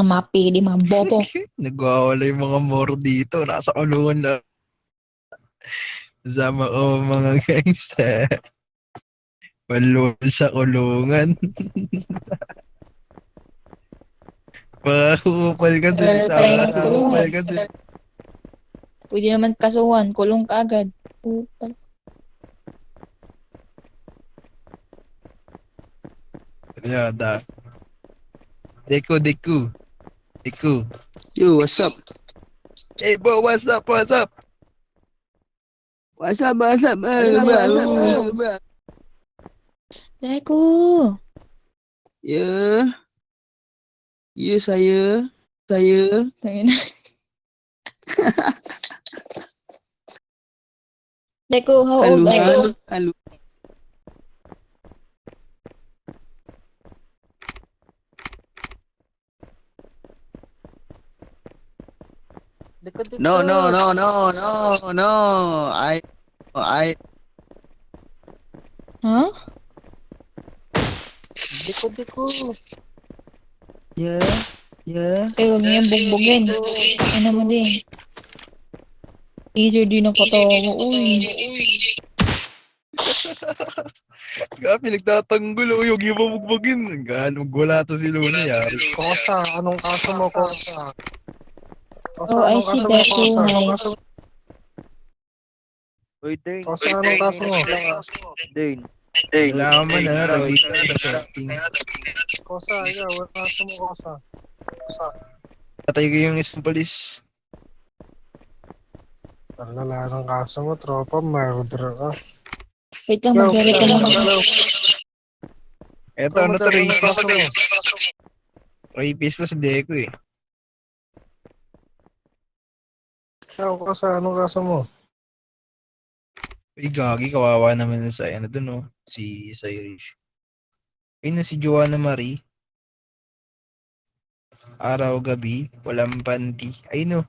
mga mapili, mga bobo. Nagwawala yung mga moro dito. Nasa kulungan na. Kasama ko mga gangster. Malul sa kulungan. Makakupal ka dun. Wala pa rin yung Makakupal kulungan. ka dun. Pwede naman kasuhan, kulong ka agad. Puta. Yada. Deku, Deku. Deku. Yo, what's up? Hey, bro, what's up? What's up? What's up? What's up? Deku! Ya. Ya, saya. Ayun na. Deku, how old are you? Halo. No. I. Huh? Diko. Ya. Eh, huwag niyo yung bugbugin. Ano mo din. Easier din ang katawa mo. Uy. Gabi, nagtatanggol. Oh, yung ibabugbugin. Gano'ng wala to si Luna. Yari. Kosa, anong kaso mo, Kosa? Kosa, Oh, I anong see kaso mo, Deku. Kosa? Hi. Uy, Dane. Kosa, anong kaso mo? Dane. Kailangan mo na. Lagi ka na sa setting. Kosa, yeah, anong kaso mo, Kosa? Patay ko yung isang polis. Ang lala ng kaso mo, tropa, murder ka. Wait lang, mag-verify lang ako. Eto, ano to, Anong kaso mo? rapist to si Deku eh. Ikaw, Kosa, anong kaso mo? Uy, gagi, kawawa naman na sa ano dun, oh. Si Irish. Ayun na si Joanna Marie. Araw-gabi, walang panty. Ayun, oh.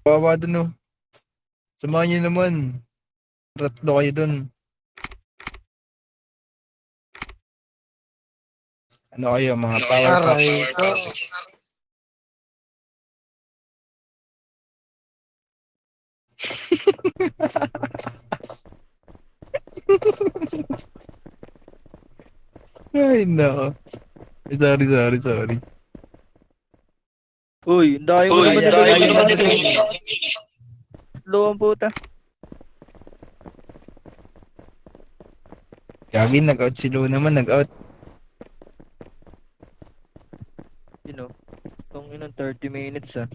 Kawawa dun, oh. Samahan niyo naman. Tatlo kayo dun. Ano kayo, mga power Aray couple. ko. Ay, nako. Sorry. Uy, ang dami mo naman nilagay. Tatlo ang puta. Gagi, nag-out si Luna naman, nag-out. Itong inong 30 minutes ah.